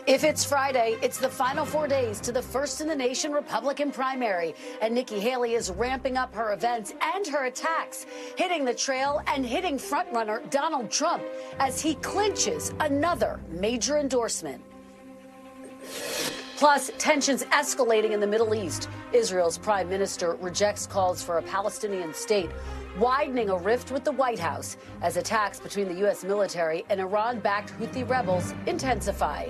If it's Friday, it's the final 4 days to the first-in-the-nation Republican primary, and Nikki Haley is ramping up her events and her attacks, hitting the trail and hitting frontrunner Donald Trump as he clinches another major endorsement. Plus, tensions escalating in the Middle East. Israel's prime minister rejects calls for a Palestinian state, widening a rift with the White House as attacks between the U.S. military and Iran-backed Houthi rebels intensify.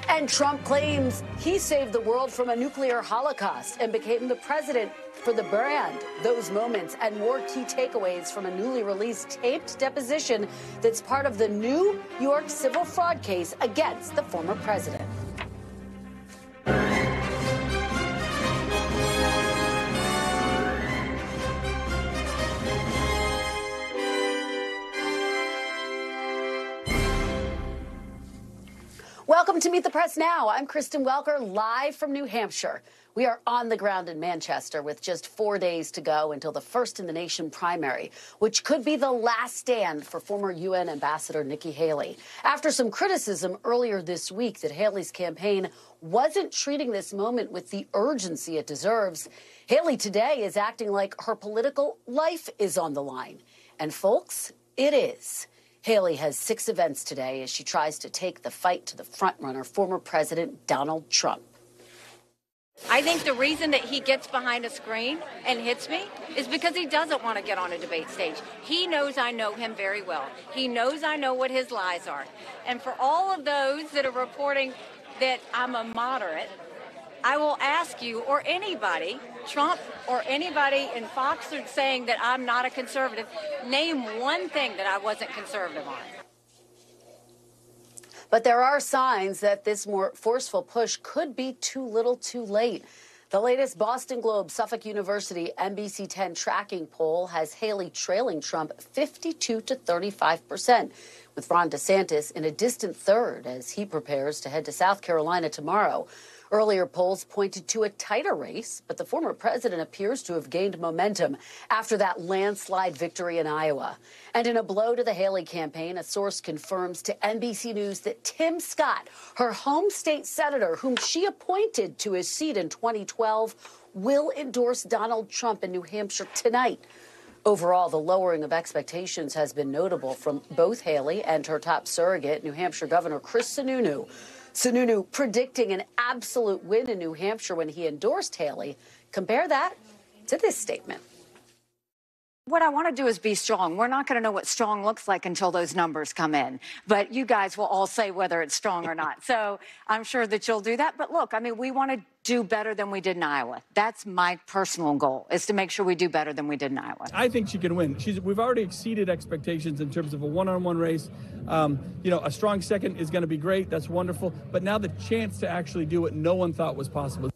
And Trump claims he saved the world from a nuclear holocaust and became the president for the brand. Those moments and more key takeaways from a newly released taped deposition that's part of the New York civil fraud case against the former president. Welcome to Meet the Press Now. I'm Kristen Welker, live from New Hampshire. We are on the ground in Manchester with just 4 days to go until the first-in-the-nation primary, which could be the last stand for former UN Ambassador Nikki Haley. After some criticism earlier this week that Haley's campaign wasn't treating this moment with the urgency it deserves, Haley today is acting like her political life is on the line. And folks, it is. Haley has 6 events today as she tries to take the fight to the frontrunner, former President Donald Trump. I think the reason that he gets behind a screen and hits me is because he doesn't want to get on a debate stage. He knows I know him very well. He knows I know what his lies are. And for all of those that are reporting that I'm a moderate, I will ask you, or anybody, Trump or anybody in Fox, saying that I'm not a conservative, name one thing that I wasn't conservative on. But there are signs that this more forceful push could be too little too late. The latest Boston Globe Suffolk University NBC 10 tracking poll has Haley trailing Trump 52 to 35%, with Ron DeSantis in a distant third as he prepares to head to South Carolina tomorrow. Earlier polls pointed to a tighter race, but the former president appears to have gained momentum after that landslide victory in Iowa. And in a blow to the Haley campaign, a source confirms to NBC News that Tim Scott, her home state senator, whom she appointed to his seat in 2012, will endorse Donald Trump in New Hampshire tonight. Overall, the lowering of expectations has been notable from both Haley and her top surrogate, New Hampshire Governor Chris Sununu. Sununu predicting an absolute win in New Hampshire when he endorsed Haley. Compare that to this statement. What I want to do is be strong. We're not going to know what strong looks like until those numbers come in. But you guys will all say whether it's strong or not. So I'm sure that you'll do that. But look, I mean, we want to do better than we did in Iowa. That's my personal goal, is to make sure we do better than we did in Iowa. I think she can win. We've already exceeded expectations in terms of a one-on-one race. A strong second is going to be great. That's wonderful. But now the chance to actually do what no one thought was possible.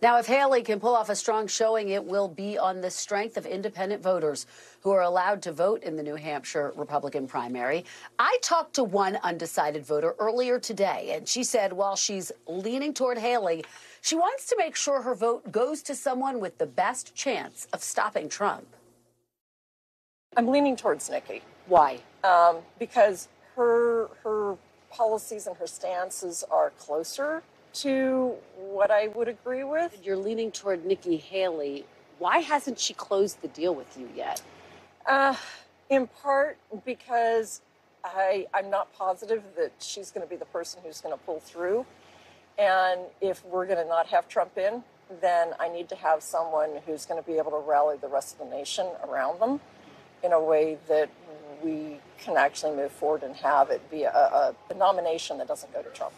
Now, if Haley can pull off a strong showing, it will be on the strength of independent voters who are allowed to vote in the New Hampshire Republican primary. I talked to one undecided voter earlier today, and she said while she's leaning toward Haley, she wants to make sure her vote goes to someone with the best chance of stopping Trump. I'm leaning towards Nikki. Why? Because her policies and her stances are closer to what I would agree with. You're leaning toward Nikki Haley. Why hasn't she closed the deal with you yet? In part because I'm not positive that she's going to be the person who's going to pull through. And if we're going to not have Trump in, then I need to have someone who's going to be able to rally the rest of the nation around them in a way that we can actually move forward and have it be a nomination that doesn't go to Trump.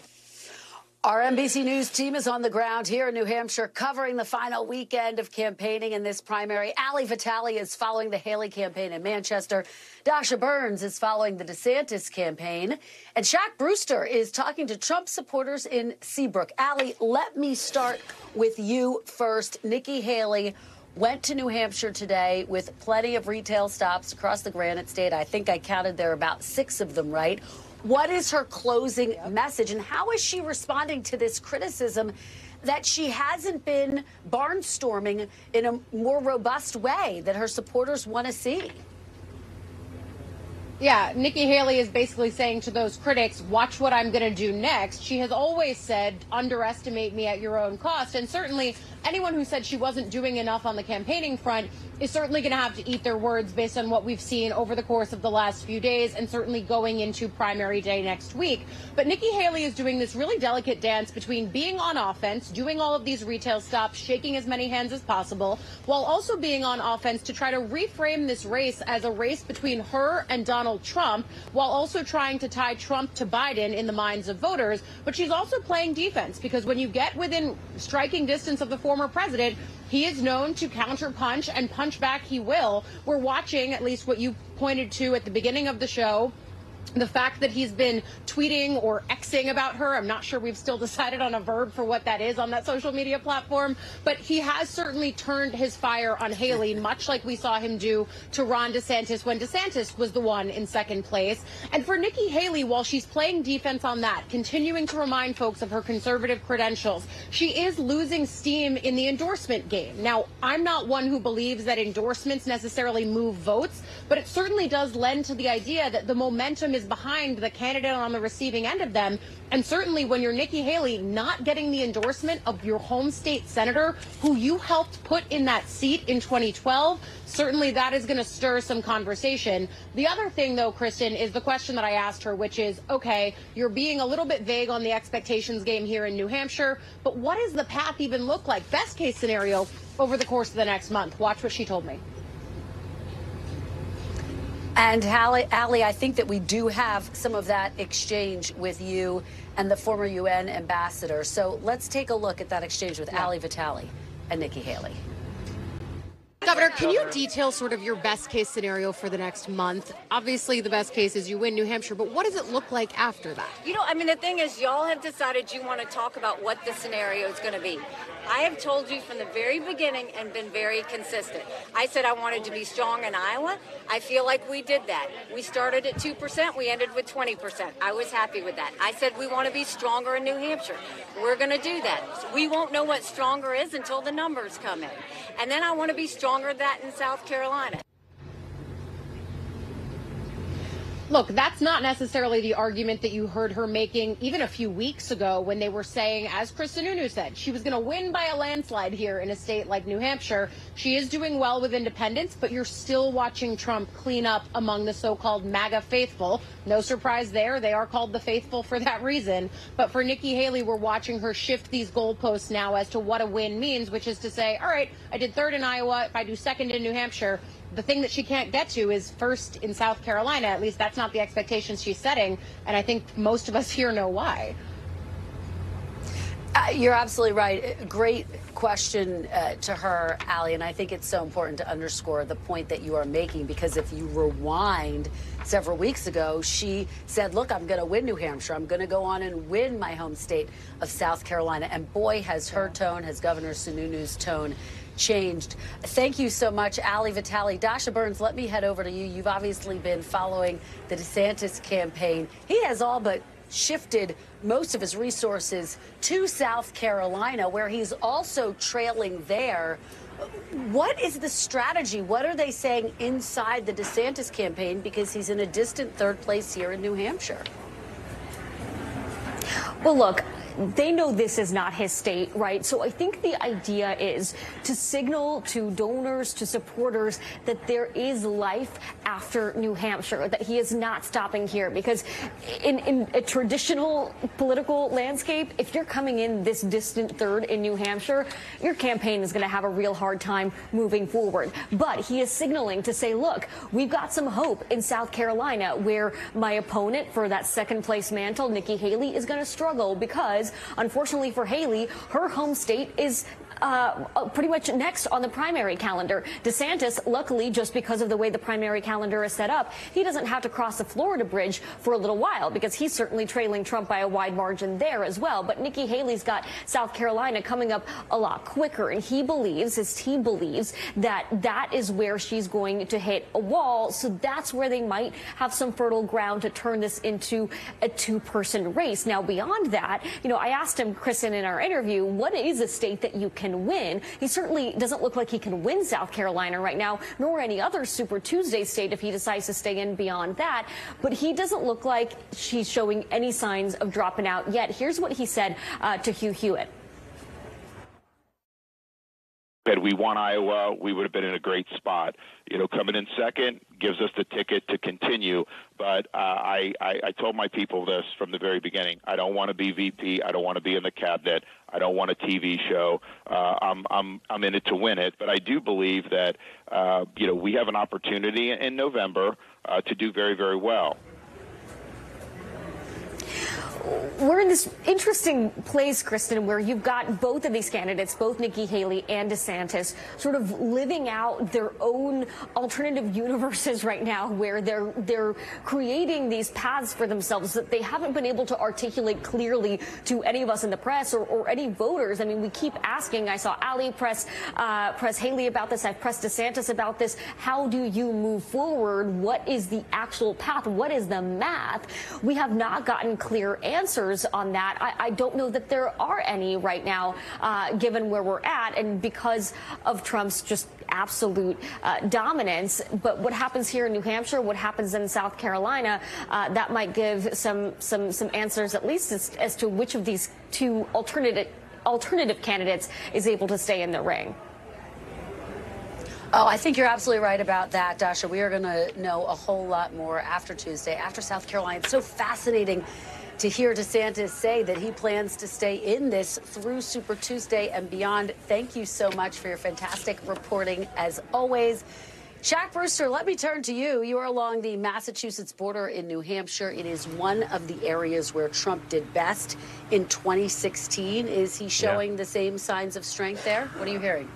Our NBC News team is on the ground here in New Hampshire covering the final weekend of campaigning in this primary. Ali Vitale is following the Haley campaign in Manchester. Dasha Burns is following the DeSantis campaign. And Shaq Brewster is talking to Trump supporters in Seabrook. Ali, let me start with you first. Nikki Haley went to New Hampshire today with plenty of retail stops across the Granite State. I think I counted there about 6 of them, right? What is her closing message, and how is she responding to this criticism that she hasn't been barnstorming in a more robust way that her supporters want to see? Yeah, Nikki Haley is basically saying to those critics, watch what I'm going to do next. She has always said, underestimate me at your own cost. And certainly anyone who said she wasn't doing enough on the campaigning front is certainly going to have to eat their words based on what we've seen over the course of the last few days and certainly going into primary day next week. But Nikki Haley is doing this really delicate dance between being on offense, doing all of these retail stops, shaking as many hands as possible, while also being on offense to try to reframe this race as a race between her and Donald Trump, while also trying to tie Trump to Biden in the minds of voters. But she's also playing defense, because when you get within striking distance of the former president, he is known to counterpunch, and punch back he will. We're watching, at least what you pointed to at the beginning of the show, the fact that he's been tweeting or Xing about her. I'm not sure we've still decided on a verb for what that is on that social media platform, but he has certainly turned his fire on Haley, much like we saw him do to Ron DeSantis when DeSantis was the one in second place. And for Nikki Haley, while she's playing defense on that, continuing to remind folks of her conservative credentials, she is losing steam in the endorsement game. Now, I'm not one who believes that endorsements necessarily move votes, but it certainly does lend to the idea that the momentum is behind the candidate on the receiving end of them. And certainly when you're Nikki Haley, not getting the endorsement of your home state senator who you helped put in that seat in 2012, certainly that is going to stir some conversation. The other thing, though, Kristen, is the question that I asked her, which is, okay, you're being a little bit vague on the expectations game here in New Hampshire, but what does the path even look like, best case scenario, over the course of the next month? Watch what she told me. And Allie, I think that we do have some of that exchange with you and the former UN ambassador. So let's take a look at that exchange with Ali Vitale and Nikki Haley. Governor, can you detail sort of your best case scenario for the next month? Obviously, the best case is you win New Hampshire, but what does it look like after that? You know, I mean, the thing is, y'all have decided you want to talk about what the scenario is going to be. I have told you from the very beginning and been very consistent. I said I wanted to be strong in Iowa. I feel like we did that. We started at 2%. We ended with 20%. I was happy with that. I said we want to be stronger in New Hampshire. We're going to do that. We won't know what stronger is until the numbers come in. And then I want to be stronger than that in South Carolina. Look, that's not necessarily the argument that you heard her making even a few weeks ago when they were saying, as Chris Sununu said, she was going to win by a landslide here in a state like New Hampshire. She is doing well with independents, but you're still watching Trump clean up among the so-called MAGA faithful. No surprise there. They are called the faithful for that reason. But for Nikki Haley, we're watching her shift these goalposts now as to what a win means, which is to say, all right, I did third in Iowa. If I do second in New Hampshire, the thing that she can't get to is first in South Carolina. At least that's not the expectations she's setting. And I think most of us here know why. You're absolutely right. Great question to her, Allie. And I think it's so important to underscore the point that you are making, because if you rewind several weeks ago, she said, look, I'm going to win New Hampshire. I'm going to go on and win my home state of South Carolina. And boy, has her tone, has Governor Sununu's tone changed. Thank you so much, Ali Vitale. Dasha Burns, let me head over to you. You've obviously been following the DeSantis campaign. He has all but shifted most of his resources to South Carolina, where he's also trailing there. What is the strategy? What are they saying inside the DeSantis campaign? Because he's in a distant third place here in New Hampshire. Well, look, they know this is not his state, right? So I think the idea is to signal to donors, to supporters, that there is life after New Hampshire, that he is not stopping here. Because in a traditional political landscape, if you're coming in this distant third in New Hampshire, your campaign is going to have a real hard time moving forward. But he is signaling to say, look, we've got some hope in South Carolina, where my opponent for that second place mantle, Nikki Haley, is going to struggle, because unfortunately for Haley, her home state is pretty much next on the primary calendar. DeSantis, luckily, just because of the way the primary calendar is set up, he doesn't have to cross the Florida bridge for a little while, because he's certainly trailing Trump by a wide margin there as well. But Nikki Haley's got South Carolina coming up a lot quicker, and he believes, his team believes, that that is where she's going to hit a wall. So that's where they might have some fertile ground to turn this into a two-person race. Now, beyond that, I asked him, Kristen, in our interview, what is a state that you can win? He certainly doesn't look like he can win South Carolina right now, nor any other Super Tuesday state if he decides to stay in beyond that. But he doesn't look like he's showing any signs of dropping out yet. Here's what he said to Hugh Hewitt. Had we won Iowa, we would have been in a great spot. Coming in second gives us the ticket to continue. But I told my people this from the very beginning. I don't want to be VP. I don't want to be in the cabinet. I don't want a TV show. I'm in it to win it. But I do believe that we have an opportunity in November to do very, very well. We're in this interesting place, Kristen, where you've got both of these candidates, both Nikki Haley and DeSantis, sort of living out their own alternative universes right now, where they're creating these paths for themselves that they haven't been able to articulate clearly to any of us in the press or any voters. I mean, we keep asking. I saw Ali press Haley about this. I've pressed DeSantis about this. How do you move forward? What is the actual path? What is the math? We have not gotten clear answers on that. I don't know that there are any right now, given where we're at and because of Trump's just absolute dominance. But what happens here in New Hampshire, what happens in South Carolina, that might give some answers, at least as to which of these two alternative candidates is able to stay in the ring. Oh, I think you're absolutely right about that, Dasha. We are going to know a whole lot more after Tuesday, after South Carolina. It's so fascinating to hear DeSantis say that he plans to stay in this through Super Tuesday and beyond. Thank you so much for your fantastic reporting, as always. Shaq Brewster, let me turn to you. You are along the Massachusetts border in New Hampshire. It is one of the areas where Trump did best in 2016. Is he showing the same signs of strength there? What are you hearing?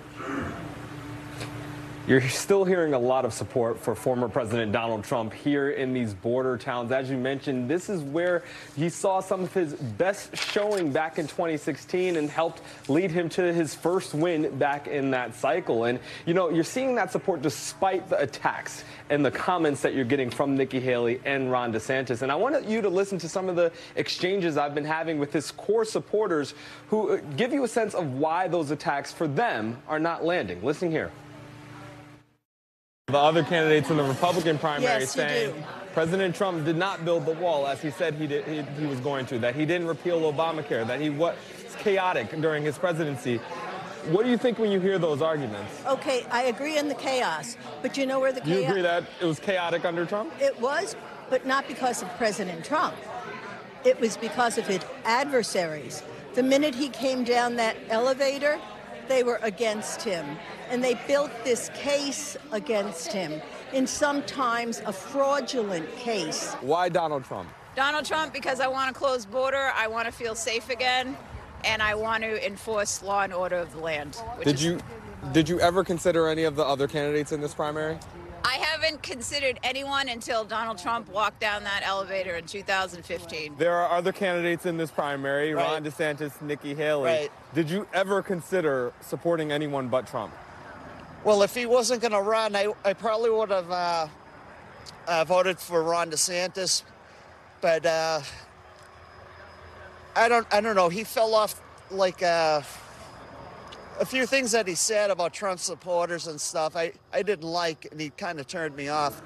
You're still hearing a lot of support for former President Donald Trump here in these border towns. As you mentioned, this is where he saw some of his best showing back in 2016 and helped lead him to his first win back in that cycle. And, you're seeing that support despite the attacks and the comments that you're getting from Nikki Haley and Ron DeSantis. And I want you to listen to some of the exchanges I've been having with his core supporters who give you a sense of why those attacks for them are not landing. Listen here. The other candidates in the Republican primary saying President Trump did not build the wall as he said he was going to, that he didn't repeal Obamacare, that he was chaotic during his presidency. What do you think when you hear those arguments? Okay, I agree in the chaos, but you know where the chaos... You agree that it was chaotic under Trump? It was, but not because of President Trump. It was because of his adversaries. The minute he came down that elevator, they were against him. And they built this case against him, in sometimes a fraudulent case. Why Donald Trump? Donald Trump, because I want a closed border, I want to feel safe again, and I want to enforce law and order of the land. Did you ever consider any of the other candidates in this primary? I haven't considered anyone until Donald Trump walked down that elevator in 2015. There are other candidates in this primary, right. Ron DeSantis, Nikki Haley. Right. Did you ever consider supporting anyone but Trump? Well, if he wasn't going to run, I probably would have voted for Ron DeSantis. But I don't know. He fell off like a few things that he said about Trump supporters and stuff I didn't like, and he kind of turned me off.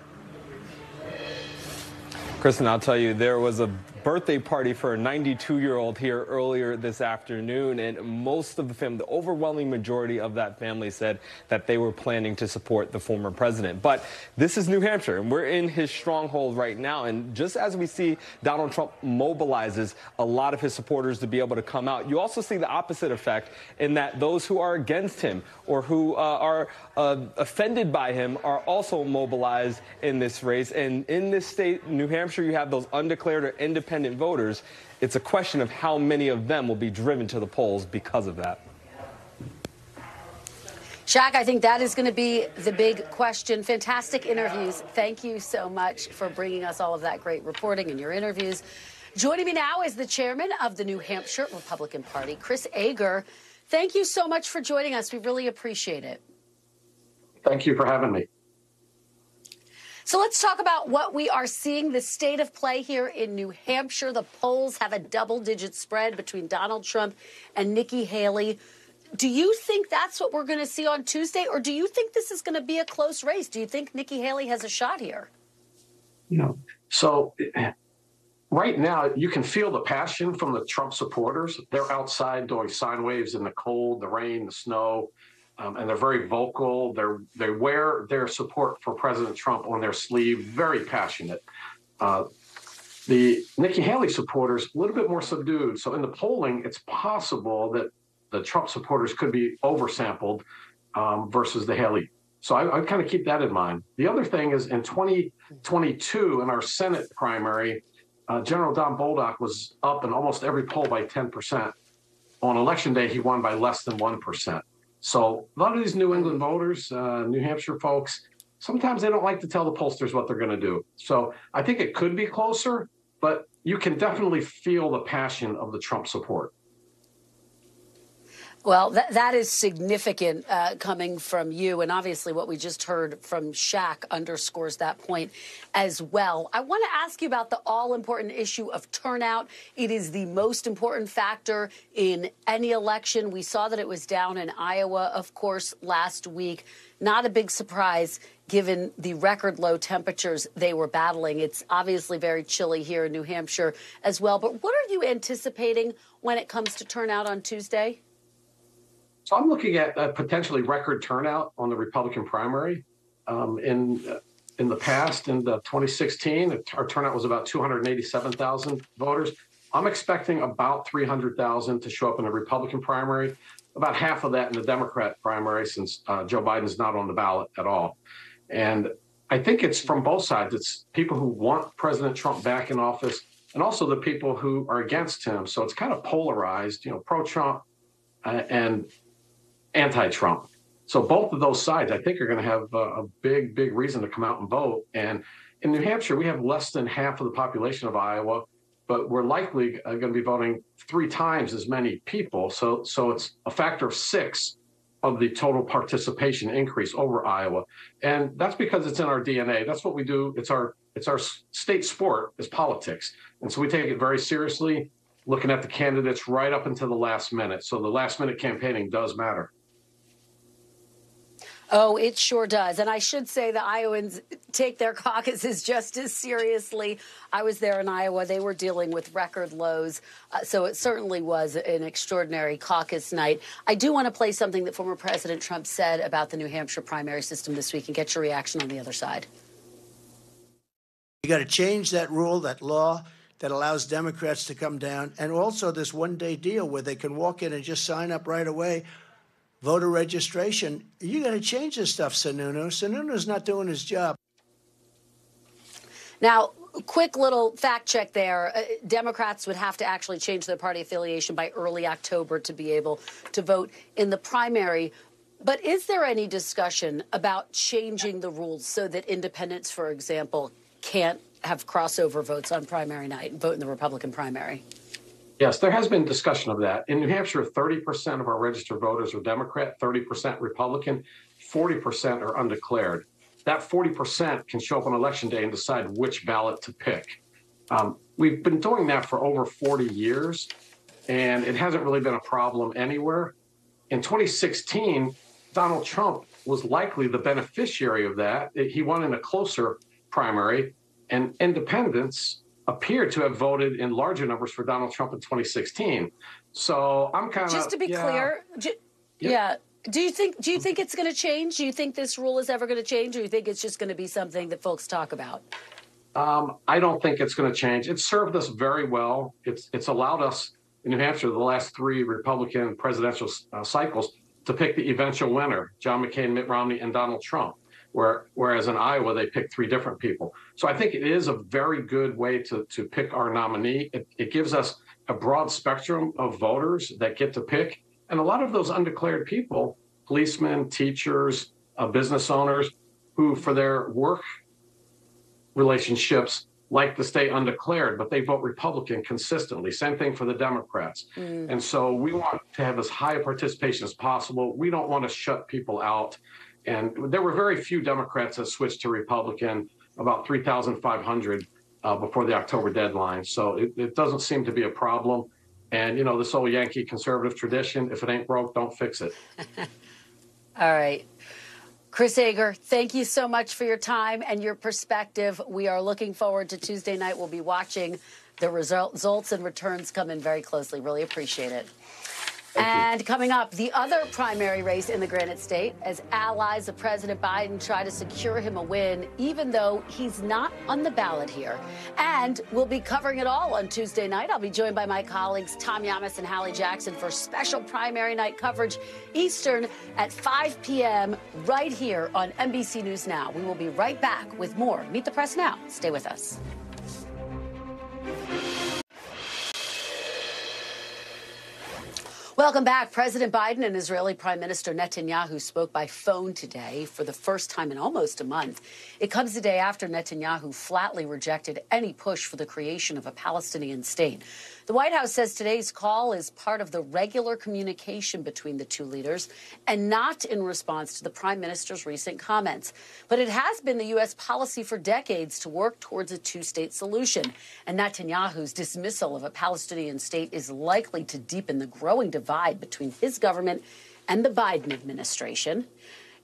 Kristen, I'll tell you, there was a birthday party for a 92-year-old here earlier this afternoon, and most of the family, the overwhelming majority of that family, said that they were planning to support the former president. But this is New Hampshire, and we're in his stronghold right now. And just as we see Donald Trump mobilizes a lot of his supporters to be able to come out, you also see the opposite effect in that those who are against him or who are offended by him are also mobilized in this race. And in this state, New Hampshire, you have those undeclared or independent voters. It's a question of how many of them will be driven to the polls because of that. Shaq, I think that is going to be the big question. Fantastic interviews. Thank you so much for bringing us all of that great reporting in your interviews. Joining me now is the chairman of the New Hampshire Republican Party, Chris Ager. Thank you so much for joining us. We really appreciate it. Thank you for having me. So let's talk about what we are seeing, the state of play here in New Hampshire. The polls have a double-digit spread between Donald Trump and Nikki Haley. Do you think that's what we're going to see on Tuesday, or do you think this is going to be a close race? Do you think Nikki Haley has a shot here? So right now, you can feel the passion from the Trump supporters. They're outside doing sine waves in the cold, the rain, the snow, and they're very vocal. They wear their support for President Trump on their sleeve, very passionate. The Nikki Haley supporters, a little bit more subdued. So in the polling, it's possible that the Trump supporters could be oversampled versus the Haley. So I kind of keep that in mind. The other thing is in 2022, in our Senate primary, General Don Bolduc was up in almost every poll by 10%. On Election Day, he won by less than 1%. So a lot of these New England voters, New Hampshire folks, sometimes they don't like to tell the pollsters what they're going to do. So I think it could be closer, but you can definitely feel the passion of the Trump support. Well, that is significant coming from you. And obviously what we just heard from Shaq underscores that point as well. I want to ask you about the all-important issue of turnout. It is the most important factor in any election. We saw that it was down in Iowa, of course, last week. Not a big surprise given the record low temperatures they were battling. It's obviously very chilly here in New Hampshire as well. But what are you anticipating when it comes to turnout on Tuesday? So I'm looking at a potentially record turnout on the Republican primary. In the past, in 2016, our turnout was about 287,000 voters. I'm expecting about 300,000 to show up in the Republican primary, about half of that in the Democrat primary, since Joe Biden's not on the ballot at all. And I think it's from both sides. It's people who want President Trump back in office and also the people who are against him. So it's kind of polarized, pro-Trump and anti-Trump. So both of those sides, I think, are going to have a big reason to come out and vote. And in New Hampshire, we have less than half of the population of Iowa, but we're likely going to be voting 3 times as many people. So it's a factor of 6 of the total participation increase over Iowa. And that's because it's in our DNA. That's what we do. It's our state sport is politics. And so we take it very seriously, looking at the candidates right up until the last minute. So the last minute campaigning does matter. Oh, it sure does. And I should say the Iowans take their caucuses just as seriously. I was there in Iowa. They were dealing with record lows. So it certainly was an extraordinary caucus night. I do want to play something that former President Trump said about the New Hampshire primary system this week and get your reaction on the other side. You got to change that rule, that law that allows Democrats to come down, and also this one-day deal where they can walk in and just sign up right away. Voter registration. You got to change this stuff, Sununu. Sununu's not doing his job. Now, quick little fact check there. Democrats would have to actually change their party affiliation by early October to be able to vote in the primary. But is there any discussion about changing the rules so that independents, for example, can't have crossover votes on primary night and vote in the Republican primary? Yes, there has been discussion of that. In New Hampshire, 30% of our registered voters are Democrat, 30% Republican, 40% are undeclared. That 40% can show up on Election Day and decide which ballot to pick. We've been doing that for over 40 years, and it hasn't really been a problem anywhere. In 2016, Donald Trump was likely the beneficiary of that. He won in a closer primary, and independents appeared to have voted in larger numbers for Donald Trump in 2016. So I'm kind of just to be clear. Yeah. Do you think it's going to change? Do you think this rule is ever going to change, or do you think it's just going to be something that folks talk about? I don't think it's going to change. It's served us very well. It's allowed us in New Hampshire the last 3 Republican presidential cycles to pick the eventual winner: John McCain, Mitt Romney, and Donald Trump. Whereas in Iowa, they picked 3 different people. So I think it is a very good way to pick our nominee. It gives us a broad spectrum of voters that get to pick. And a lot of those undeclared people, policemen, teachers, business owners, who for their work relationships like to stay undeclared, but they vote Republican consistently. Same thing for the Democrats. And so we want to have as high a participation as possible. We don't want to shut people out. And there were very few Democrats that switched to Republican. about 3,500 before the October deadline. So it doesn't seem to be a problem. And, you know, this old Yankee conservative tradition, if it ain't broke, don't fix it. All right. Chris Ager, thank you so much for your time and your perspective. We are looking forward to Tuesday night. We'll be watching the results and returns come in very closely. Really appreciate it. And coming up, the other primary race in the Granite State as allies of President Biden try to secure him a win, even though he's not on the ballot here. And we'll be covering it all on Tuesday night. I'll be joined by my colleagues Tom Yamas and Hallie Jackson for special primary night coverage Eastern at 5 p.m. right here on NBC News Now. We will be right back with more Meet the Press Now. Stay with us. Welcome back. President Biden and Israeli Prime Minister Netanyahu spoke by phone today for the first time in almost a month. It comes the day after Netanyahu flatly rejected any push for the creation of a Palestinian state. The White House says today's call is part of the regular communication between the two leaders and not in response to the prime minister's recent comments. But it has been the U.S. policy for decades to work towards a two-state solution. And Netanyahu's dismissal of a Palestinian state is likely to deepen the growing divide between his government and the Biden administration.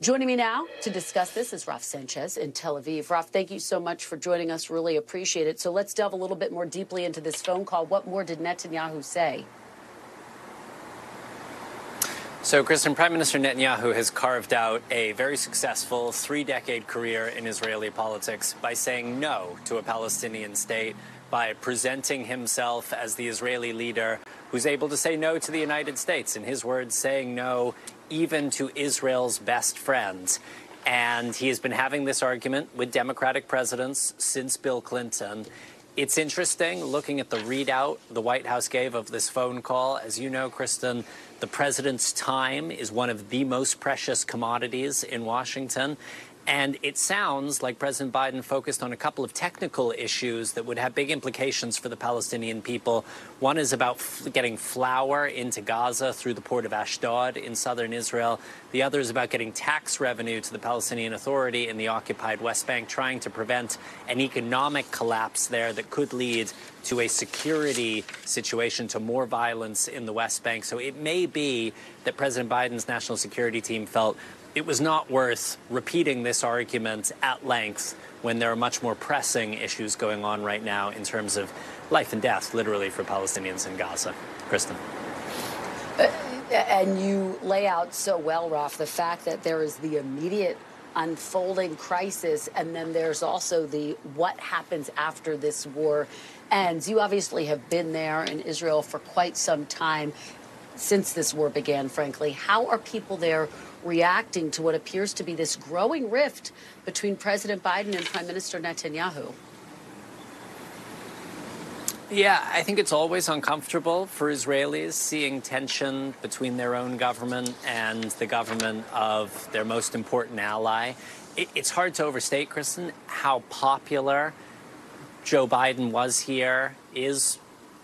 Joining me now to discuss this is Raf Sanchez in Tel Aviv. Raf, thank you so much for joining us. Really appreciate it. So let's delve a little bit more deeply into this phone call. What more did Netanyahu say? So, Kristen, Prime Minister Netanyahu has carved out a very successful three-decade career in Israeli politics by saying no to a Palestinian state, by presenting himself as the Israeli leader who's able to say no to the United States. In his words, saying no even to Israel's best friends. And he has been having this argument with Democratic presidents since Bill Clinton. It's interesting looking at the readout the White House gave of this phone call. As you know, Kristen, the president's time is one of the most precious commodities in Washington. And it sounds like President Biden focused on a couple of technical issues that would have big implications for the Palestinian people. One is about getting flour into Gaza through the port of Ashdod in southern Israel. The other is about getting tax revenue to the Palestinian Authority in the occupied West Bank, trying to prevent an economic collapse there that could lead to a security situation, to more violence in the West Bank. So it may be that President Biden's national security team felt it was not worth repeating this argument at length when there are much more pressing issues going on right now in terms of life and death, literally, for Palestinians in Gaza. Kristen. And you lay out so well, Raf, the fact that there is the immediate unfolding crisis, and then there's also the what happens after this war ends. You obviously have been there in Israel for quite some time since this war began, frankly. How are people there reacting to what appears to be this growing rift between President Biden and Prime Minister Netanyahu? Yeah, I think it's always uncomfortable for Israelis seeing tension between their own government and the government of their most important ally. It's hard to overstate, Kristen, how popular Joe Biden was here, is,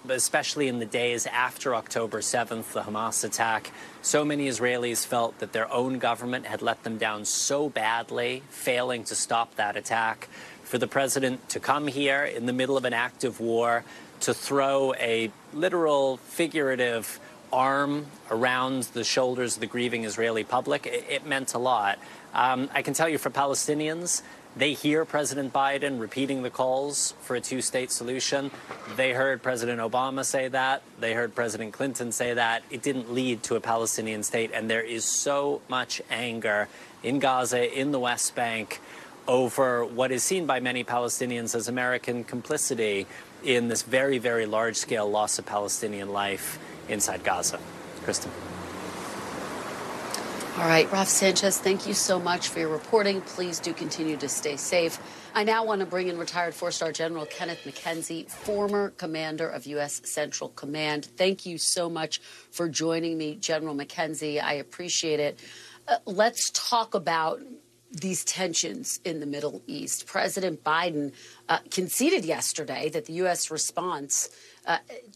especially in the days after October 7th, the Hamas attack. So many Israelis felt that their own government had let them down so badly, failing to stop that attack. For the president to come here in the middle of an active war, to throw a literal, figurative arm around the shoulders of the grieving Israeli public, it meant a lot. I can tell you, for Palestinians, they hear President Biden repeating the calls for a two-state solution. They heard President Obama say that. They heard President Clinton say that. It didn't lead to a Palestinian state. And there is so much anger in Gaza, in the West Bank, over what is seen by many Palestinians as American complicity in this very, very large-scale loss of Palestinian life inside Gaza. Kristen. All right, Raf Sanchez, thank you so much for your reporting. Please do continue to stay safe. I now want to bring in retired four-star General Kenneth McKenzie, former commander of U.S. Central Command. Thank you so much for joining me, General McKenzie. I appreciate it. Let's talk about these tensions in the Middle East. President Biden conceded yesterday that the U.S. response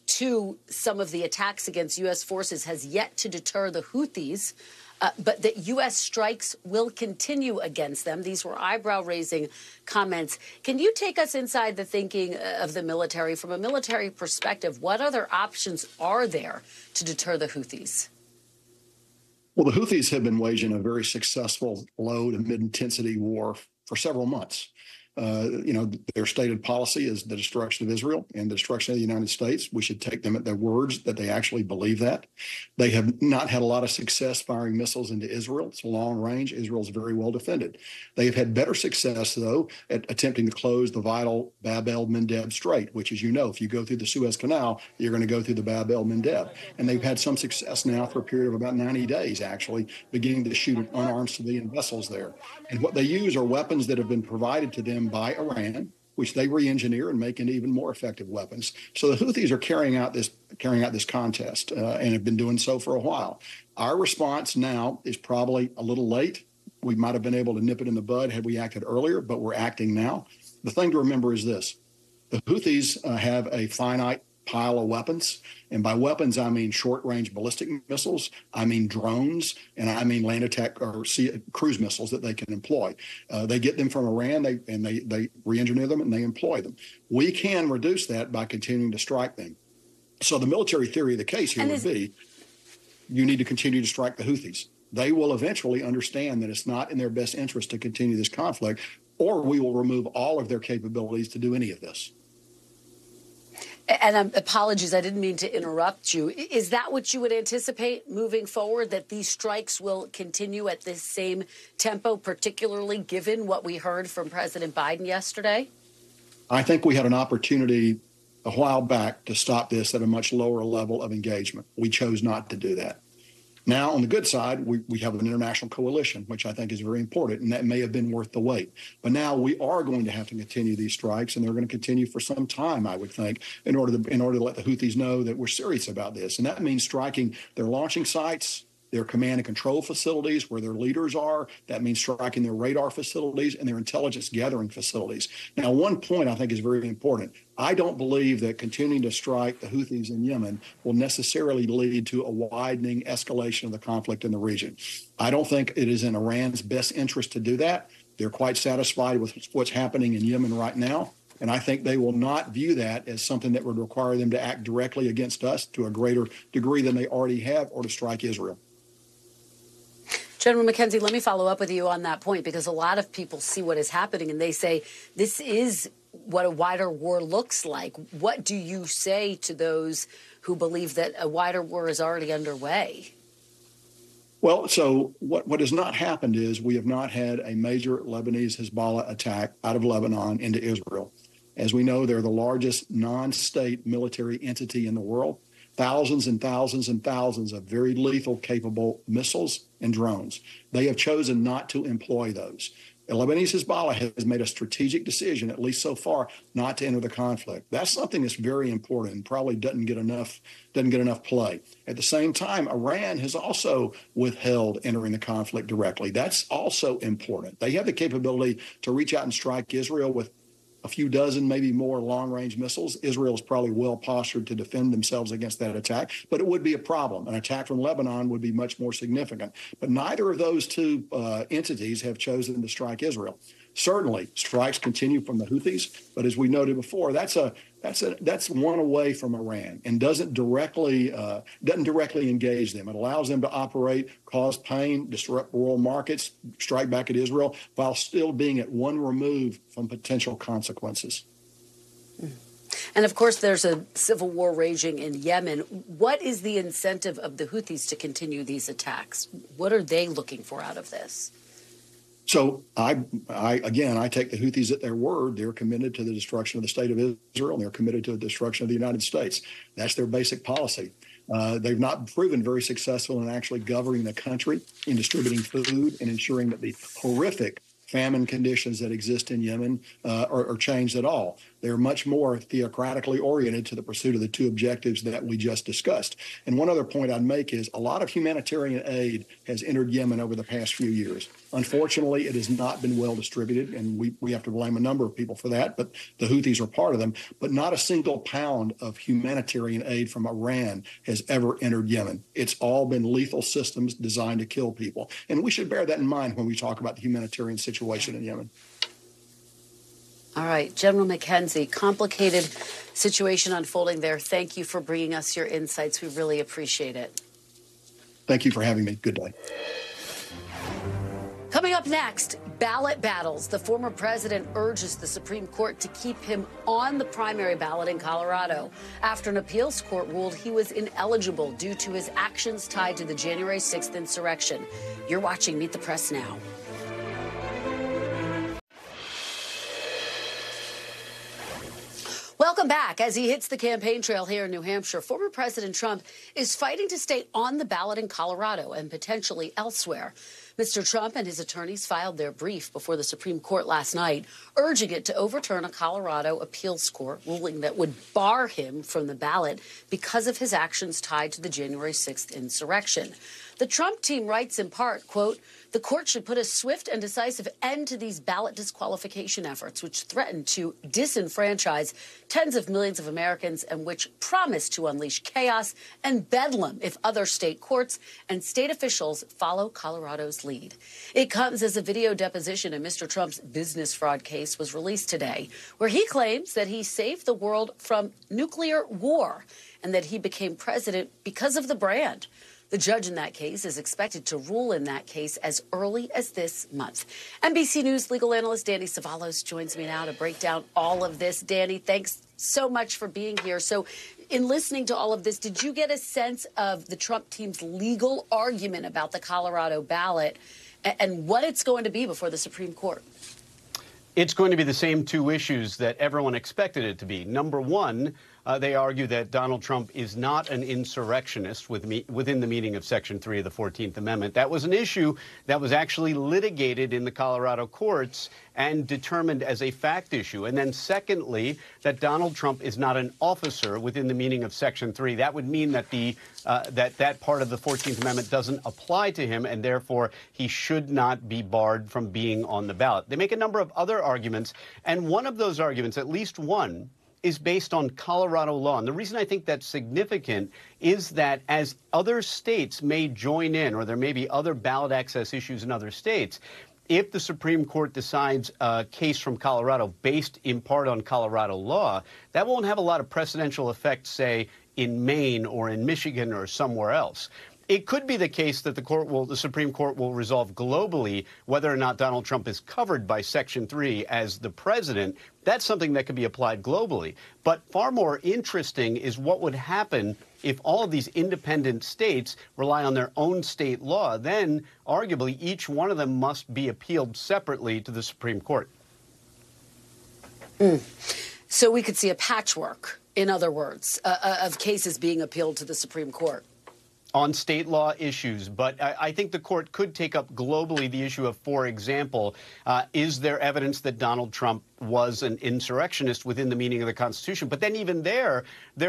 to some of the attacks against U.S. forces has yet to deter the Houthis but that U.S. strikes will continue against them. These were eyebrow-raising comments. Can you take us inside the thinking of the military? From a military perspective, what other options are there to deter the Houthis? Well, the Houthis have been waging a very successful low to mid-intensity war for several months. Their stated policy is the destruction of Israel and the destruction of the United States. We should take them at their words that they actually believe that. They have not had a lot of success firing missiles into Israel. It's long range. Israel is very well defended. They have had better success, though, at attempting to close the vital Bab el-Mandeb Strait, which, as you know, if you go through the Suez Canal, you're going to go through the Bab el-Mandeb. And they've had some success now for a period of about 90 days, actually, beginning to shoot at unarmed civilian vessels there. And what they use are weapons that have been provided to them by Iran, which they re-engineer and make into even more effective weapons. So the Houthis are carrying out this contest and have been doing so for a while. Our response now is probably a little late. We might have been able to nip it in the bud had we acted earlier, but we're acting now. The thing to remember is this: the Houthis have a finite pile of weapons. And by weapons, I mean short-range ballistic missiles, I mean drones, and I mean land attack or cruise missiles that they can employ. They get them from Iran, they re-engineer them, and they employ them. We can reduce that by continuing to strike them. So the military theory of the case here would be, you need to continue to strike the Houthis. They will eventually understand that it's not in their best interest to continue this conflict, or we will remove all of their capabilities to do any of this. And apologies, I didn't mean to interrupt you. Is that what you would anticipate moving forward, that these strikes will continue at this same tempo, particularly given what we heard from President Biden yesterday? I think we had an opportunity a while back to stop this at a much lower level of engagement. We chose not to do that. Now, on the good side, we have an international coalition, which I think is very important, and that may have been worth the wait. But now we are going to have to continue these strikes, and they're going to continue for some time, I would think, in order to let the Houthis know that we're serious about this. And that means striking their launching sites, their command and control facilities where their leaders are. That means striking their radar facilities and their intelligence gathering facilities. Now, one point I think is very important. I don't believe that continuing to strike the Houthis in Yemen will necessarily lead to a widening escalation of the conflict in the region. I don't think it is in Iran's best interest to do that. They're quite satisfied with what's happening in Yemen right now. And I think they will not view that as something that would require them to act directly against us to a greater degree than they already have, or to strike Israel. General McKenzie, let me follow up with you on that point, because a lot of people see what is happening and they say this is what a wider war looks like. What do you say to those who believe that a wider war is already underway? Well, so what has not happened is we have not had a major Lebanese Hezbollah attack out of Lebanon into Israel. As we know, they're the largest non-state military entity in the world. Thousands and thousands and thousands of very lethal capable missiles and drones. They have chosen not to employ those. The Lebanese Hezbollah has made a strategic decision, at least so far, not to enter the conflict. That's something that's very important and probably doesn't get enough play. At the same time, Iran has also withheld entering the conflict directly. That's also important. They have the capability to reach out and strike Israel with a few dozen, maybe more long-range missiles. Israel is probably well postured to defend themselves against that attack, but it would be a problem. An attack from Lebanon would be much more significant. But neither of those two entities have chosen to strike Israel. Certainly, strikes continue from the Houthis, but as we noted before, that's one away from Iran and doesn't directly engage them. It allows them to operate, cause pain, disrupt world markets, strike back at Israel, while still being at one remove from potential consequences. And of course, there's a civil war raging in Yemen. What is the incentive of the Houthis to continue these attacks? What are they looking for out of this? So I take the Houthis at their word. They're committed to the destruction of the state of Israel, and they're committed to the destruction of the United States. That's their basic policy. They've not proven very successful in actually governing the country, in distributing food, and ensuring that the horrific famine conditions that exist in Yemen are changed at all. They're much more theocratically oriented to the pursuit of the two objectives that we just discussed. And one other point I'd make is a lot of humanitarian aid has entered Yemen over the past few years. Unfortunately, it has not been well distributed, and we have to blame a number of people for that, but the Houthis are part of them. But not a single pound of humanitarian aid from Iran has ever entered Yemen. It's all been lethal systems designed to kill people. And we should bear that in mind when we talk about the humanitarian situation in Yemen. All right, General McKenzie, complicated situation unfolding there. Thank you for bringing us your insights. We really appreciate it. Thank you for having me. Good day. Coming up next, ballot battles. The former president urges the Supreme Court to keep him on the primary ballot in Colorado after an appeals court ruled he was ineligible due to his actions tied to the January 6th insurrection. You're watching Meet the Press now. Welcome back. As he hits the campaign trail here in New Hampshire, former President Trump is fighting to stay on the ballot in Colorado and potentially elsewhere. Mr. Trump and his attorneys filed their brief before the Supreme Court last night, urging it to overturn a Colorado appeals court ruling that would bar him from the ballot because of his actions tied to the January 6th insurrection. The Trump team writes in part, quote, "The court should put a swift and decisive end to these ballot disqualification efforts, which threaten to disenfranchise tens of millions of Americans and which promise to unleash chaos and bedlam if other state courts and state officials follow Colorado's lead." It comes as a video deposition in Mr. Trump's business fraud case was released today, where he claims that he saved the world from nuclear war and that he became president because of the brand. The judge in that case is expected to rule in that case as early as this month. NBC News legal analyst Danny Savalos joins me now to break down all of this. Danny, thanks so much for being here. So in listening to all of this, did you get a sense of the Trump team's legal argument about the Colorado ballot and what it's going to be before the Supreme Court? It's going to be the same two issues that everyone expected it to be. Number one, they argue that Donald Trump is not an insurrectionist within the meaning of Section 3 of the 14th Amendment. That was an issue that was actually litigated in the Colorado courts and determined as a fact issue. And then secondly, that Donald Trump is not an officer within the meaning of Section 3. That would mean that that part of the 14th Amendment doesn't apply to him, and therefore he should not be barred from being on the ballot. They make a number of other arguments, and one of those arguments, at least one, is based on Colorado law. And the reason I think that's significant is that as other states may join in, or there may be other ballot access issues in other states, if the Supreme Court decides a case from Colorado based in part on Colorado law, that won't have a lot of precedential effect, say, in Maine or in Michigan or somewhere else. It could be the case that the Supreme Court will resolve globally whether or not Donald Trump is covered by Section 3 as the president. That's something that could be applied globally. But far more interesting is what would happen if all of these independent states rely on their own state law. Then, arguably, each one of them must be appealed separately to the Supreme Court. So we could see a patchwork, in other words, of cases being appealed to the Supreme Court. On state law issues, but I think the court could take up globally the issue of, for example, is there evidence that Donald Trump was an insurrectionist within the meaning of the Constitution? But then even there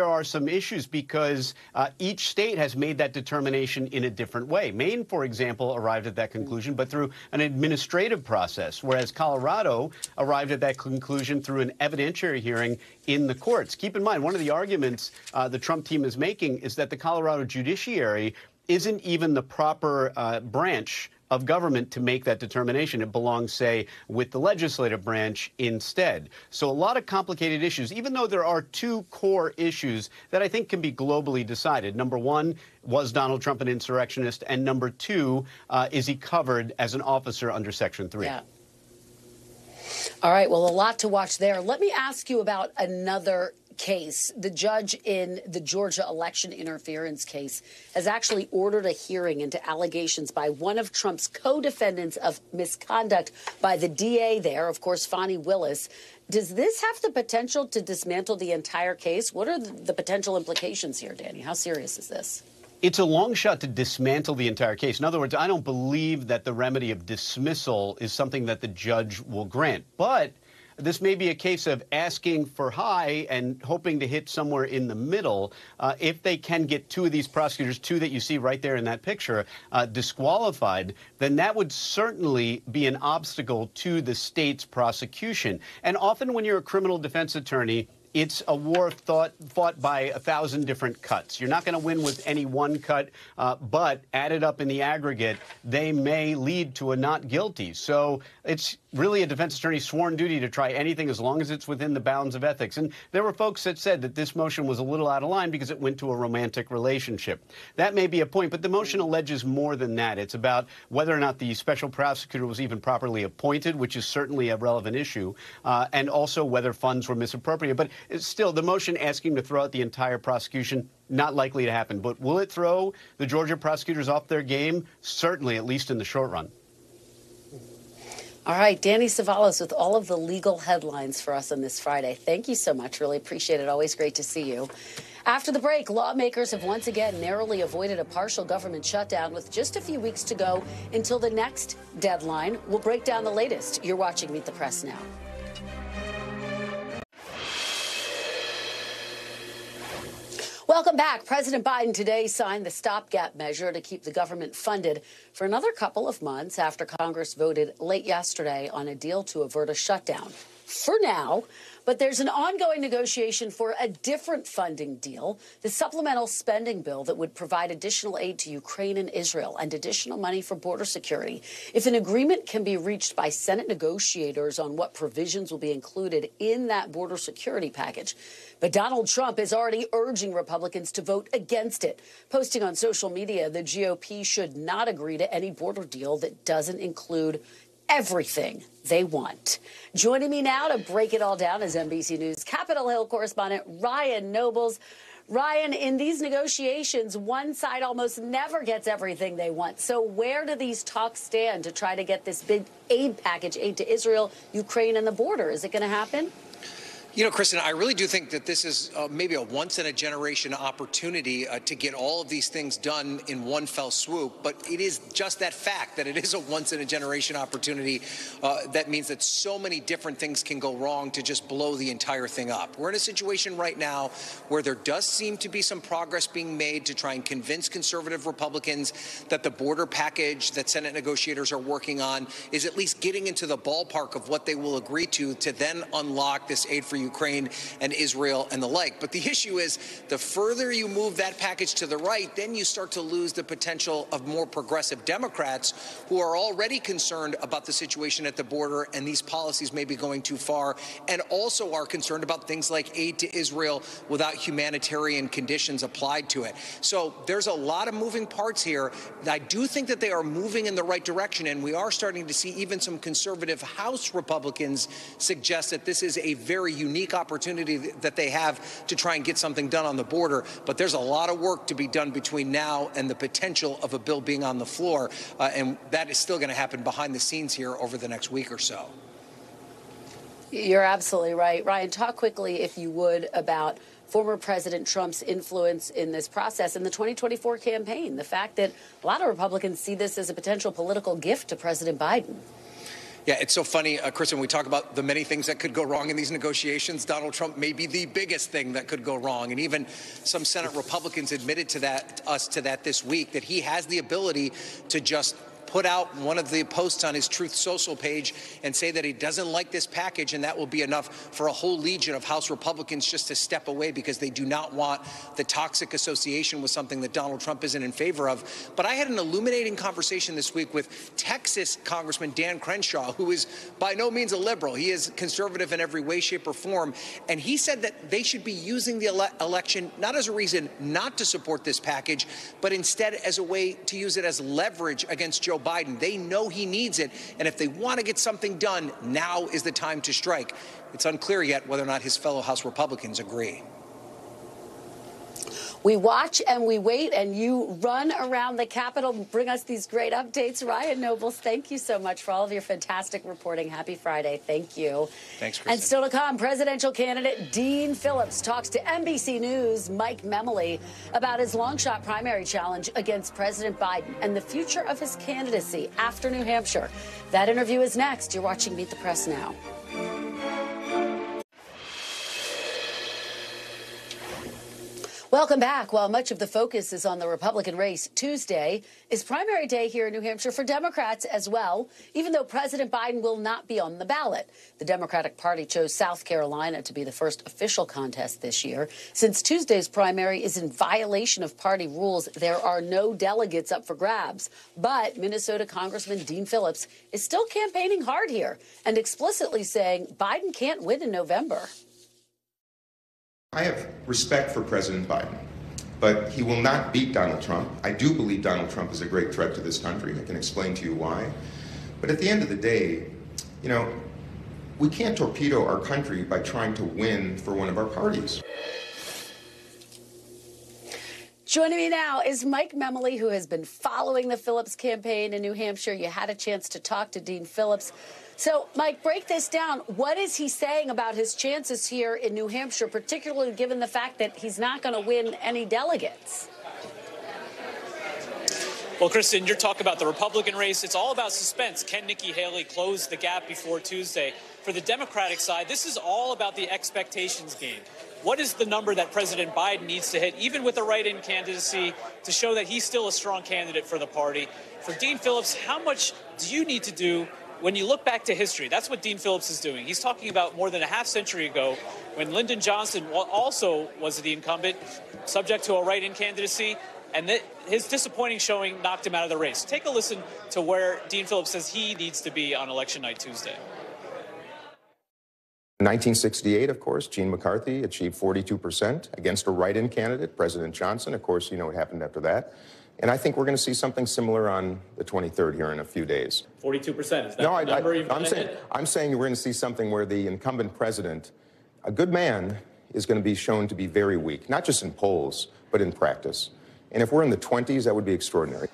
are some issues because each state has made that determination in a different way. Maine, for example, arrived at that conclusion, but through an administrative process, whereas Colorado arrived at that conclusion through an evidentiary hearing in the courts. Keep in mind, one of the arguments the Trump team is making is that the Colorado judiciary isn't even the proper branch of government to make that determination. It belongs, say, with the legislative branch instead. So a lot of complicated issues, even though there are two core issues that I think can be globally decided. Number one, was Donald Trump an insurrectionist? And number two, is he covered as an officer under Section 3? Yeah. All right. Well, a lot to watch there. Let me ask you about another case. The judge in the Georgia election interference case has actually ordered a hearing into allegations by one of Trump's co-defendants of misconduct by the DA there, of course, Fani Willis. Does this have the potential to dismantle the entire case? What are the potential implications here, Danny? How serious is this? It's a long shot to dismantle the entire case. In other words, I don't believe that the remedy of dismissal is something that the judge will grant. But this may be a case of asking for high and hoping to hit somewhere in the middle. If they can get two of these prosecutors, two that you see right there in that picture, disqualified, then that would certainly be an obstacle to the state's prosecution. And often when you're a criminal defense attorney, it's a war fought by 1,000 different cuts. You're not going to win with any one cut, but added up in the aggregate, they may lead to a not guilty. So it's really a defense attorney's sworn duty to try anything as long as it's within the bounds of ethics. And there were folks that said that this motion was a little out of line because it went to a romantic relationship. That may be a point, but the motion alleges more than that. It's about whether or not the special prosecutor was even properly appointed, which is certainly a relevant issue, and also whether funds were misappropriated. But it's still, the motion asking to throw out the entire prosecution, not likely to happen. But will it throw the Georgia prosecutors off their game? Certainly, at least in the short run. All right, Danny Savalas with all of the legal headlines for us on this Friday. Thank you so much. Really appreciate it. Always great to see you. After the break, lawmakers have once again narrowly avoided a partial government shutdown with just a few weeks to go until the next deadline. We'll break down the latest. You're watching Meet the Press now. Welcome back. President Biden today signed the stopgap measure to keep the government funded for another couple of months after Congress voted late yesterday on a deal to avert a shutdown. For now, but there's an ongoing negotiation for a different funding deal, the supplemental spending bill that would provide additional aid to Ukraine and Israel and additional money for border security. If an agreement can be reached by Senate negotiators on what provisions will be included in that border security package. But Donald Trump is already urging Republicans to vote against it, posting on social media the GOP should not agree to any border deal that doesn't include everything they want. Joining me now to break it all down is NBC News Capitol Hill correspondent Ryan Nobles. Ryan, in these negotiations, one side almost never gets everything they want. So where do these talks stand to try to get this big aid package, aid to Israel, Ukraine, and the border? Is it going to happen? You know, Kristen, I really do think that this is maybe a once-in-a-generation opportunity to get all of these things done in one fell swoop. But it is just that fact that it is a once-in-a-generation opportunity that means that so many different things can go wrong to just blow the entire thing up. We're in a situation right now where there does seem to be some progress being made to try and convince conservative Republicans that the border package that Senate negotiators are working on is at least getting into the ballpark of what they will agree to then unlock this aid for Ukraine and Israel and the like. But the issue is the further you move that package to the right, then you start to lose the potential of more progressive Democrats who are already concerned about the situation at the border and these policies may be going too far, and also are concerned about things like aid to Israel without humanitarian conditions applied to it. So there's a lot of moving parts here. I do think that they are moving in the right direction, and we are starting to see even some conservative House Republicans suggest that this is a very unique opportunity that they have to try and get something done on the border. But there's a lot of work to be done between now and the potential of a bill being on the floor. And that is still going to happen behind the scenes here over the next week or so. You're absolutely right. Ryan, talk quickly, if you would, about former President Trump's influence in this process in the 2024 campaign. The fact that a lot of Republicans see this as a potential political gift to President Biden. Yeah, it's so funny, Kristen, we talk about the many things that could go wrong in these negotiations. Donald Trump may be the biggest thing that could go wrong. And even some Senate Republicans admitted to that this week, that he has the ability to just put out one of the posts on his Truth Social page and say that he doesn't like this package, and that will be enough for a whole legion of House Republicans just to step away because they do not want the toxic association with something that Donald Trump isn't in favor of. But I had an illuminating conversation this week with Texas Congressman Dan Crenshaw, who is by no means a liberal. He is conservative in every way, shape, or form. And he said that they should be using the election not as a reason not to support this package, but instead as a way to use it as leverage against Joe Biden. They know he needs it, and if they want to get something done, now is the time to strike. It's unclear yet whether or not his fellow House Republicans agree. We watch and we wait, and you run around the Capitol and bring us these great updates. Ryan Nobles, thank you so much for all of your fantastic reporting. Happy Friday. Thank you. Thanks, Kristen. And still to come, presidential candidate Dean Phillips talks to NBC News' Mike Memoli about his long-shot primary challenge against President Biden and the future of his candidacy after New Hampshire. That interview is next. You're watching Meet the Press now. Welcome back. While much of the focus is on the Republican race, Tuesday is primary day here in New Hampshire for Democrats as well, even though President Biden will not be on the ballot. The Democratic Party chose South Carolina to be the first official contest this year. Since Tuesday's primary is in violation of party rules, there are no delegates up for grabs. But Minnesota Congressman Dean Phillips is still campaigning hard here and explicitly saying Biden can't win in November. I have respect for President Biden, but he will not beat Donald Trump. I do believe Donald Trump is a great threat to this country. I can explain to you why. But at the end of the day, you know, we can't torpedo our country by trying to win for one of our parties. Joining me now is Mike Memoli, who has been following the Phillips campaign in New Hampshire. You had a chance to talk to Dean Phillips. So, Mike, break this down. What is he saying about his chances here in New Hampshire, particularly given the fact that he's not going to win any delegates? Well, Kristen, you're talking about the Republican race. It's all about suspense. Can Nikki Haley close the gap before Tuesday? For the Democratic side, this is all about the expectations game. What is the number that President Biden needs to hit, even with a write-in candidacy, to show that he's still a strong candidate for the party? For Dean Phillips, how much do you need to do when you look back to history? That's what Dean Phillips is doing. He's talking about more than a half century ago when Lyndon Johnson also was the incumbent, subject to a write-in candidacy, and his disappointing showing knocked him out of the race. Take a listen to where Dean Phillips says he needs to be on election night Tuesday. In 1968, of course, Gene McCarthy achieved 42% against a write-in candidate, President Johnson. Of course, you know what happened after that. And I think we're going to see something similar on the 23rd here in a few days. 42%, is that the number you've I'm saying we're going to see something where the incumbent president, a good man, is going to be shown to be very weak, not just in polls, but in practice. And if we're in the 20s, that would be extraordinary.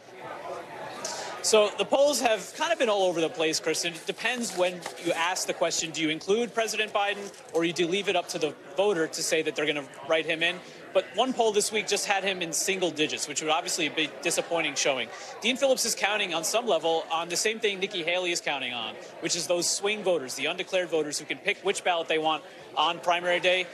So the polls have kind of been all over the place, Kristen. It depends when you ask the question, do you include President Biden, or do you leave it up to the voter to say that they're going to write him in? But one poll this week just had him in single digits, which would obviously be a disappointing showing. Dean Phillips is counting on some level on the same thing Nikki Haley is counting on, which is those swing voters, the undeclared voters who can pick which ballot they want on primary day.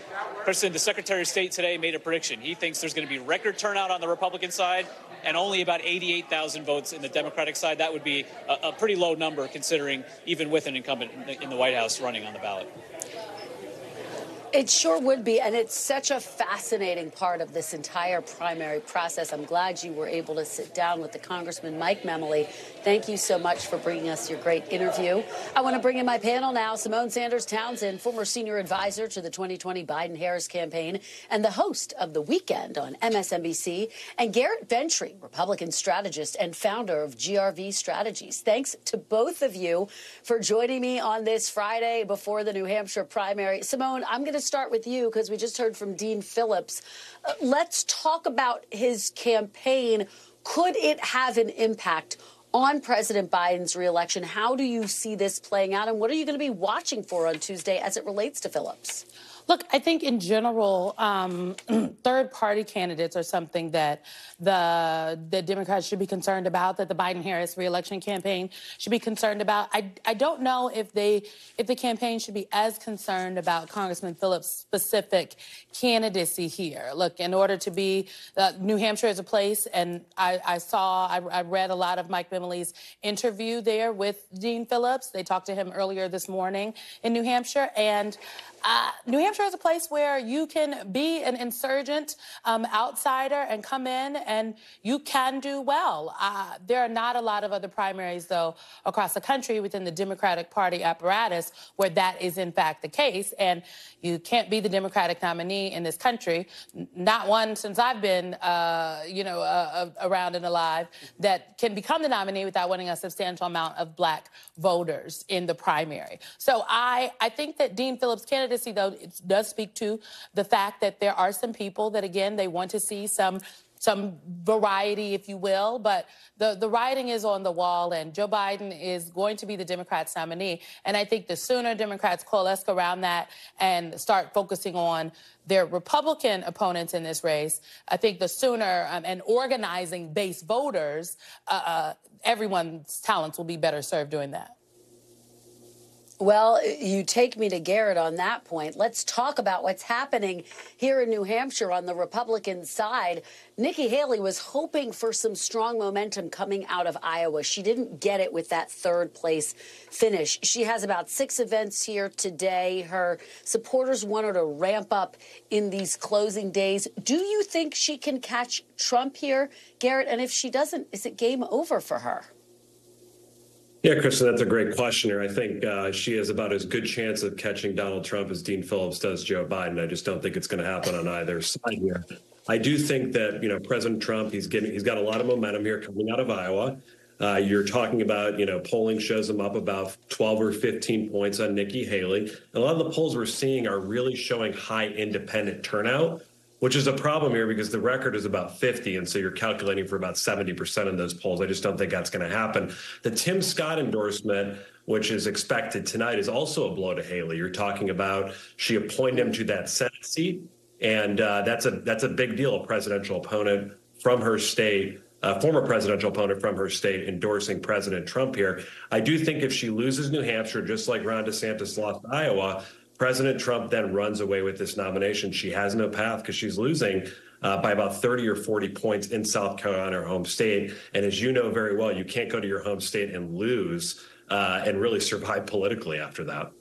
Kristen, the Secretary of State today made a prediction. He thinks there's going to be record turnout on the Republican side and only about 88,000 votes in the Democratic side. That would be a pretty low number, considering even with an incumbent in the White House running on the ballot. It sure would be, and it's such a fascinating part of this entire primary process. I'm glad you were able to sit down with the Congressman Mike Memoli. Thank you so much for bringing us your great interview. I want to bring in my panel now, Symone Sanders-Townsend, former senior advisor to the 2020 Biden-Harris campaign and the host of The Weekend on MSNBC, and Garrett Ventry, Republican strategist and founder of GRV Strategies. Thanks to both of you for joining me on this Friday before the New Hampshire primary. Symone, I'm going to start with you because we just heard from Dean Phillips. Let's talk about his campaign. Could it have an impact on President Biden's reelection? How do you see this playing out, and what are you going to be watching for on Tuesday as it relates to Phillips? Look, I think in general, third-party candidates are something that the Democrats should be concerned about, that the Biden-Harris reelection campaign should be concerned about. I don't know if the campaign should be as concerned about Congressman Phillips' specific candidacy here. Look, in order to be, New Hampshire is a place, and I read a lot of Mike Memoli's interview there with Dean Phillips. They talked to him earlier this morning in New Hampshire, and New Hampshire is a place where you can be an insurgent outsider and come in and you can do well. There are not a lot of other primaries, though, across the country within the Democratic Party apparatus where that is, in fact, the case. And you can't be the Democratic nominee in this country, not one since I've been, around and alive, that can become the nominee without winning a substantial amount of black voters in the primary. So I think that Dean Phillips' candidacy, though, it does speak to the fact that there are some people that, again, they want to see some variety, if you will, but the writing is on the wall, and Joe Biden is going to be the Democrats' nominee. And I think the sooner Democrats coalesce around that and start focusing on their Republican opponents in this race, I think the sooner and organizing base voters, everyone's talents will be better served doing that. Well, you take me to Garrett on that point. Let's talk about what's happening here in New Hampshire on the Republican side. Nikki Haley was hoping for some strong momentum coming out of Iowa. She didn't get it with that third place finish. She has about 6 events here today. Her supporters want her to ramp up in these closing days. Do you think she can catch Trump here, Garrett? And if she doesn't, is it game over for her? Yeah, Kristen, that's a great question here. I think she has about as good chance of catching Donald Trump as Dean Phillips does Joe Biden. I just don't think it's going to happen on either side here. I do think that, President Trump, he's got a lot of momentum here coming out of Iowa. You're talking about, polling shows him up about 12 or 15 points on Nikki Haley. And a lot of the polls we're seeing are really showing high independent turnout, which is a problem here because the record is about 50. And so you're calculating for about 70% in those polls. I just don't think that's going to happen. The Tim Scott endorsement, which is expected tonight, is also a blow to Haley. You're talking about she appointed him to that Senate seat. And that's a big deal. A presidential opponent from her state, former presidential opponent from her state endorsing President Trump here. I do think if she loses New Hampshire, just like Ron DeSantis lost Iowa, President Trump then runs away with this nomination. She has no path because she's losing by about 30 or 40 points in South Carolina, her home state. And as you know very well, you can't go to your home state and lose and really survive politically after that.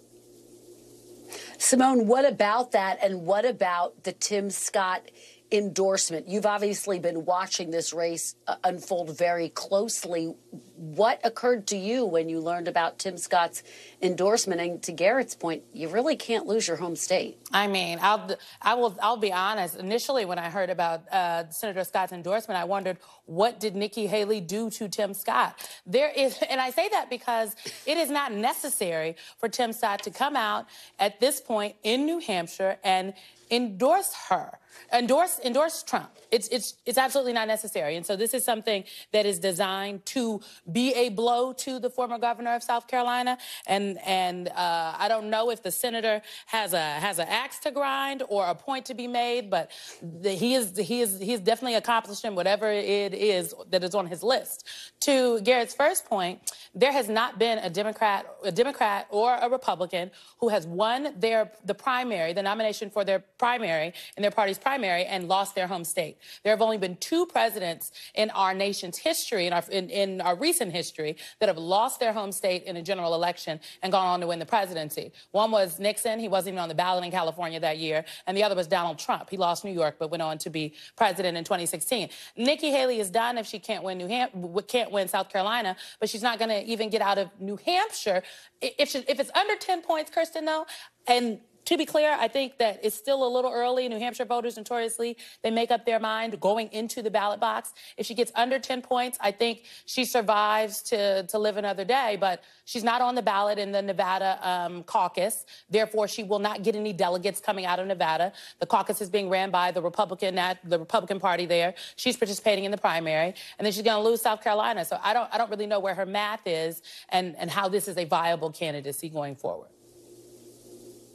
Symone, what about that? And what about the Tim Scott endorsement? You've obviously been watching this race unfold very closely. What occurred to you when you learned about Tim Scott's endorsement? And to Garrett's point, you really can't lose your home state. I mean, I'll be honest. Initially, when I heard about Senator Scott's endorsement, I wondered, what did Nikki Haley do to Tim Scott? And I say that because it is not necessary for Tim Scott to come out at this point in New Hampshire and endorse Trump. It's absolutely not necessary. And so this is something that is designed to be a blow to the former governor of South Carolina. And I don't know if the senator has an axe to grind or a point to be made, but he is definitely accomplishing whatever it is that is on his list. To Garrett's first point, there has not been a Democrat or a Republican who has won the primary, the nomination for their primary in their party's primary, and lost their home state. There have only been 2 presidents in our nation's history, in our recent history, that have lost their home state in a general election and gone on to win the presidency. One was Nixon. He wasn't even on the ballot in California that year. And the other was Donald Trump. He lost New York, but went on to be president in 2016. Nikki Haley is done if she can't win South Carolina, but she's not going to even get out of New Hampshire. If it's under 10 points, Kirsten, though, and to be clear, I think that it's still a little early. New Hampshire voters, notoriously, they make up their mind going into the ballot box. If she gets under 10 points, I think she survives to live another day. But she's not on the ballot in the Nevada caucus. Therefore, she will not get any delegates coming out of Nevada. The caucus is being ran by the Republican Party there. She's participating in the primary. And then she's going to lose South Carolina. So I don't really know where her math is and how this is a viable candidacy going forward.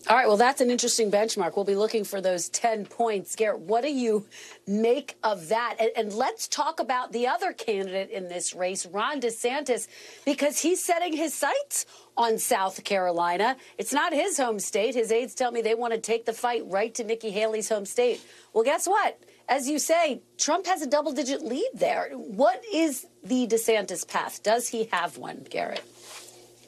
All right, well, that's an interesting benchmark. We'll be looking for those 10 points. Garrett, what do you make of that? And let's talk about the other candidate in this race, Ron DeSantis, because he's setting his sights on South Carolina. It's not his home state. His aides tell me they want to take the fight right to Nikki Haley's home state. Well, guess what? As you say, Trump has a double-digit lead there. What is the DeSantis path? Does he have one, Garrett?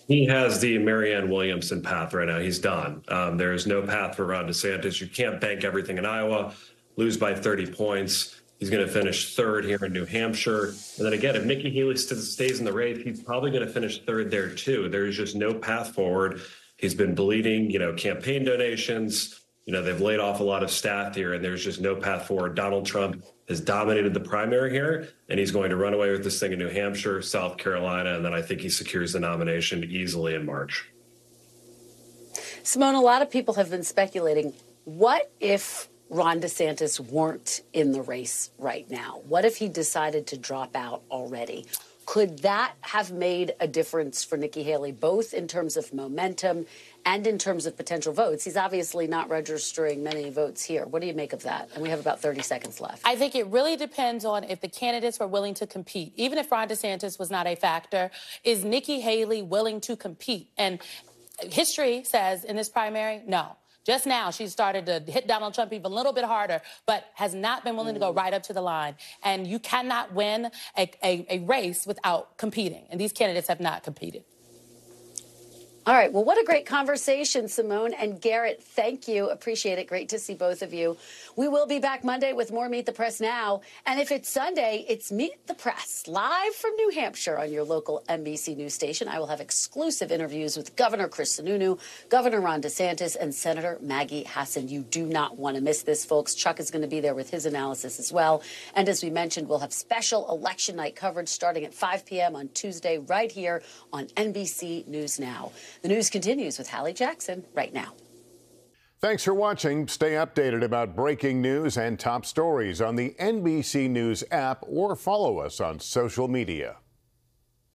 He has the Marianne Williamson path right now. He's done. There is no path for Ron DeSantis. You can't bank everything in Iowa, lose by 30 points. He's going to finish 3rd here in New Hampshire. And then again, if Nikki Haley stays in the race, he's probably going to finish 3rd there too. There's just no path forward. He's been bleeding, campaign donations. They've laid off a lot of staff here, and there's just no path forward. Donald Trump has dominated the primary here, and he's going to run away with this thing in New Hampshire, South Carolina, and then I think he secures the nomination easily in March. Symone, a lot of people have been speculating, what if Ron DeSantis weren't in the race right now? What if he decided to drop out already? Could that have made a difference for Nikki Haley, both in terms of momentum and in terms of potential votes? He's obviously not registering many votes here. What do you make of that? And we have about 30 seconds left. I think it really depends on if the candidates were willing to compete. Even if Ron DeSantis was not a factor, is Nikki Haley willing to compete? And history says in this primary, no. Just now, she started to hit Donald Trump even a little bit harder, but has not been willing to go right up to the line. And you cannot win a race without competing. And these candidates have not competed. All right. Well, what a great conversation, Symone and Garrett. Thank you. Appreciate it. Great to see both of you. We will be back Monday with more Meet the Press Now. And if it's Sunday, it's Meet the Press live from New Hampshire on your local NBC News station. I will have exclusive interviews with Governor Chris Sununu, Governor Ron DeSantis, and Senator Maggie Hassan. You do not want to miss this, folks. Chuck is going to be there with his analysis as well. And as we mentioned, we'll have special election night coverage starting at 5 p.m. on Tuesday right here on NBC News Now. The news continues with Hallie Jackson right now. Thanks for watching. Stay updated about breaking news and top stories on the NBC News app or follow us on social media.